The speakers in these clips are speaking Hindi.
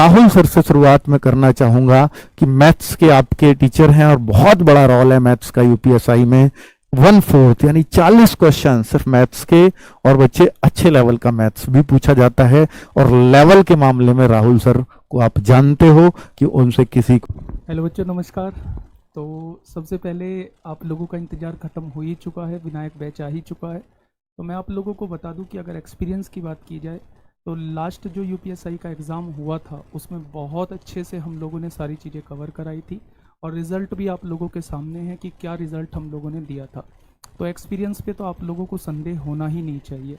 राहुल सर से शुरुआत में करना चाहूंगा कि मैथ्स के आपके टीचर हैं और बहुत बड़ा रोल है मैथ्स का यूपीएसआई में। 1/4 यानी 40 क्वेश्चन सिर्फ मैथ्स के, और बच्चे अच्छे लेवल का मैथ्स भी पूछा जाता है। और लेवल के मामले में राहुल सर को आप जानते हो कि उनसे किसी को। हेलो बच्चों, नमस्कार। तो सबसे पहले आप लोगों का इंतज़ार ख़त्म हो ही चुका है, विनायक बैच आ ही चुका है। तो मैं आप लोगों को बता दूं कि अगर एक्सपीरियंस की बात की जाए तो लास्ट जो यूपीएसआई का एग्ज़ाम हुआ था उसमें बहुत अच्छे से हम लोगों ने सारी चीज़ें कवर कराई थी, और रिज़ल्ट भी आप लोगों के सामने है कि क्या रिज़ल्ट हम लोगों ने दिया था। तो एक्सपीरियंस पे तो आप लोगों को संदेह होना ही नहीं चाहिए।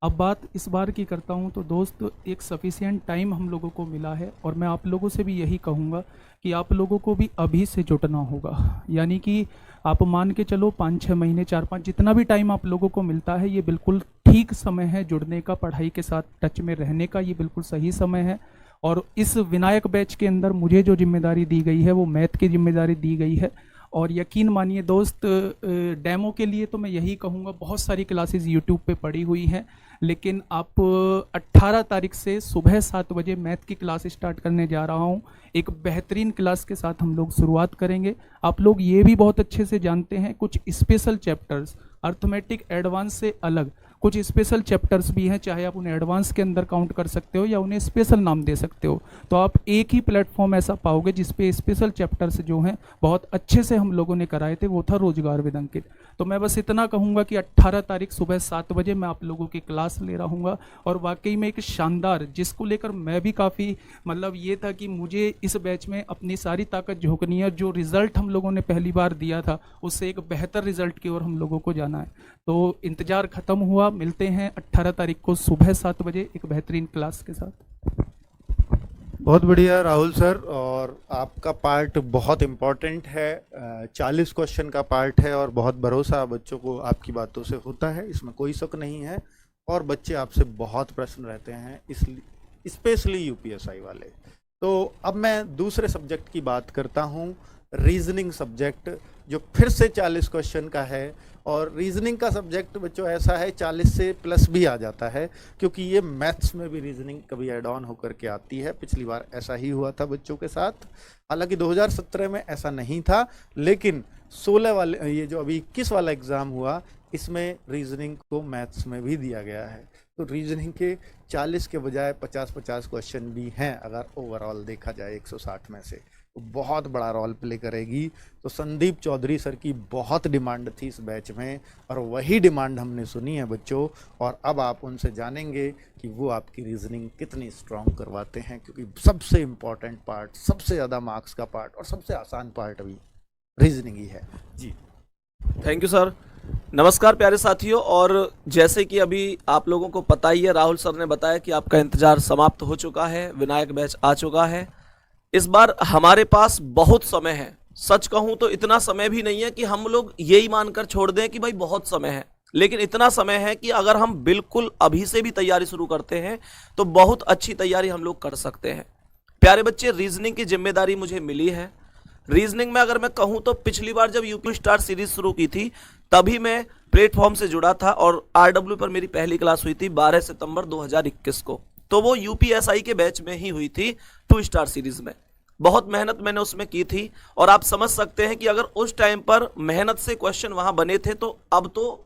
अब बात इस बार की करता हूं तो दोस्त, एक सफिशिएंट टाइम हम लोगों को मिला है, और मैं आप लोगों से भी यही कहूंगा कि आप लोगों को भी अभी से जुटना होगा। यानी कि आप मान के चलो 5-6 महीने, 4-5, जितना भी टाइम आप लोगों को मिलता है, ये बिल्कुल ठीक समय है जुड़ने का, पढ़ाई के साथ टच में रहने का, ये बिल्कुल सही समय है। और इस विनायक बैच के अंदर मुझे जो जिम्मेदारी दी गई है वो मैथ की जिम्मेदारी दी गई है। और यकीन मानिए दोस्त, डेमो के लिए तो मैं यही कहूँगा, बहुत सारी क्लासेस यूट्यूब पे पड़ी हुई हैं, लेकिन आप 18 तारीख से सुबह 7 बजे मैथ की क्लास स्टार्ट करने जा रहा हूँ। एक बेहतरीन क्लास के साथ हम लोग शुरुआत करेंगे। आप लोग ये भी बहुत अच्छे से जानते हैं, कुछ स्पेशल चैप्टर्स अर्थमेटिक एडवांस से अलग कुछ स्पेशल चैप्टर्स भी हैं, चाहे आप उन्हें एडवांस के अंदर काउंट कर सकते हो या उन्हें स्पेशल नाम दे सकते हो। तो आप एक ही प्लेटफॉर्म ऐसा पाओगे जिसपे स्पेशल चैप्टर्स जो हैं बहुत अच्छे से हम लोगों ने कराए थे, वो था रोजगार विद अंकित। तो मैं बस इतना कहूँगा कि 18 तारीख सुबह 7 बजे मैं आप लोगों की क्लास ले रहा हूँ, और वाकई में एक शानदार, जिसको लेकर मैं भी काफ़ी मतलब ये था कि मुझे इस बैच में अपनी सारी ताकत झोंकनी है। जो रिज़ल्ट हम लोगों ने पहली बार दिया था उससे एक बेहतर रिज़ल्ट की ओर हम लोगों को जाना है। तो इंतज़ार ख़त्म हुआ, मिलते हैं 18 तारीख को सुबह 7 बजे एक बेहतरीन क्लास के साथ। बहुत बढ़िया राहुल सर, और आपका पार्ट बहुत इम्पोर्टेंट है, 40 क्वेश्चन का पार्ट है, और बहुत भरोसा बच्चों को आपकी बातों से होता है, इसमें कोई शक नहीं है। और बच्चे आपसे बहुत प्रश्न रहते हैं, इसलिए स्पेशली यूपीएसआई वाले। तो अब मैं दूसरे सब्जेक्ट की बात करता हूँ, रीजनिंग सब्जेक्ट, जो फिर से 40 क्वेश्चन का है। और रीजनिंग का सब्जेक्ट बच्चों ऐसा है 40 से प्लस भी आ जाता है, क्योंकि ये मैथ्स में भी रीजनिंग कभी एड ऑन होकर के आती है। पिछली बार ऐसा ही हुआ था बच्चों के साथ, हालांकि 2017 में ऐसा नहीं था, लेकिन 16 वाले, ये जो अभी 21 वाला एग्ज़ाम हुआ, इसमें रीजनिंग को मैथ्स में भी दिया गया है। तो रीजनिंग के 40 के बजाय 50-50 क्वेश्चन भी हैं, अगर ओवरऑल देखा जाए 160 में से, तो बहुत बड़ा रोल प्ले करेगी। तो संदीप चौधरी सर की बहुत डिमांड थी इस बैच में, और वही डिमांड हमने सुनी है बच्चों। और अब आप उनसे जानेंगे कि वो आपकी रीजनिंग कितनी स्ट्रांग करवाते हैं, क्योंकि सबसे इम्पोर्टेंट पार्ट, सबसे ज़्यादा मार्क्स का पार्ट और सबसे आसान पार्ट भी रीजनिंग ही है जी। Thank you sir. नमस्कार प्यारे साथियों, और जैसे कि अभी आप लोगों को पता ही है, राहुल सर ने बताया कि आपका इंतजार समाप्त हो चुका है, विनायक बैच आ चुका है। इस बार हमारे पास बहुत समय है, सच कहूं तो इतना समय भी नहीं है कि हम लोग यही मानकर छोड़ दें कि भाई बहुत समय है, लेकिन इतना समय है कि अगर हम बिल्कुल अभी से भी तैयारी शुरू करते हैं तो बहुत अच्छी तैयारी हम लोग कर सकते हैं। प्यारे बच्चे, रीजनिंग की जिम्मेदारी मुझे मिली है। रीजनिंग में अगर मैं कहूं तो पिछली बार जब यूपी स्टार सीरीज शुरू की थी तभी मैं प्लेटफॉर्म से जुड़ा था, और आरडब्ल्यू पर मेरी पहली क्लास हुई थी 12 सितंबर 2021 को। तो वो यूपीएसआई के बैच में ही हुई थी, 2 स्टार सीरीज में। बहुत मेहनत मैंने उसमें की थी, और आप समझ सकते हैं कि अगर उस टाइम पर मेहनत से क्वेश्चन वहां बने थे, तो अब तो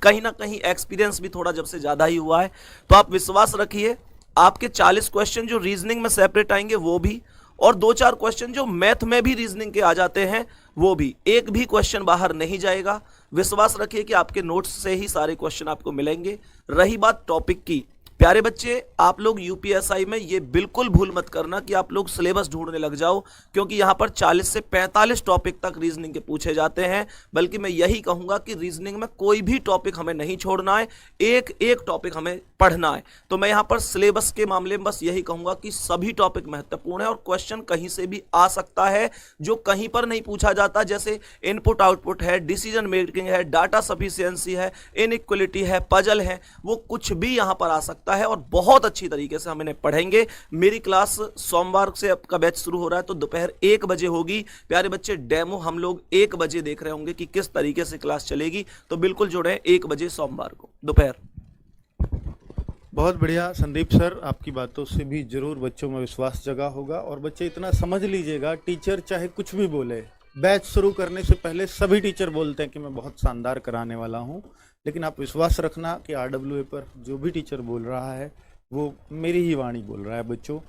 कहीं ना कहीं एक्सपीरियंस भी थोड़ा जब से ज्यादा ही हुआ है। तो आप विश्वास रखिए, आपके 40 क्वेश्चन जो रीजनिंग में सेपरेट आएंगे वो भी, और 2-4 क्वेश्चन जो मैथ में भी रीजनिंग के आ जाते हैं वो भी, एक भी क्वेश्चन बाहर नहीं जाएगा। विश्वास रखिए कि आपके नोट्स से ही सारे क्वेश्चन आपको मिलेंगे। रही बात टॉपिक की, प्यारे बच्चे, आप लोग यूपीएसआई में ये बिल्कुल भूल मत करना कि आप लोग सिलेबस ढूंढने लग जाओ, क्योंकि यहां पर 40 से 45 टॉपिक तक रीजनिंग के पूछे जाते हैं। बल्कि मैं यही कहूंगा कि रीजनिंग में कोई भी टॉपिक हमें नहीं छोड़ना है, एक एक टॉपिक हमें पढ़ना है। तो मैं यहां पर सिलेबस के मामले में बस यही कहूंगा कि सभी टॉपिक महत्वपूर्ण है, और क्वेश्चन कहीं से भी आ सकता है जो कहीं पर नहीं पूछा जाता, जैसे इनपुट आउटपुट है, डिसीजन मेकिंग है, डाटा सफिशिएंसी है, इनइक्वलिटी है, पजल है, वो कुछ भी यहां पर आ सकता है, और बहुत अच्छी तरीके से हम इन्हें पढ़ेंगे। मेरी क्लास सोमवार से आपका बैच शुरू हो रहा है, तो दोपहर 1 बजे होगी। प्यारे बच्चे, डेमो हम लोग 1 बजे देख रहे होंगे कि किस तरीके से क्लास चलेगी, तो बिल्कुल जुड़े 1 बजे सोमवार को दोपहर। बहुत बढ़िया संदीप सर, आपकी बातों से भी जरूर बच्चों में विश्वास जगा होगा और बच्चे इतना समझ लीजिएगा, टीचर चाहे कुछ भी बोले, बैच शुरू करने से पहले सभी टीचर बोलते हैं कि मैं बहुत शानदार कराने वाला हूं, लेकिन आप विश्वास रखना कि RWA पर जो भी टीचर बोल रहा है वो मेरी ही वाणी बोल रहा है बच्चों।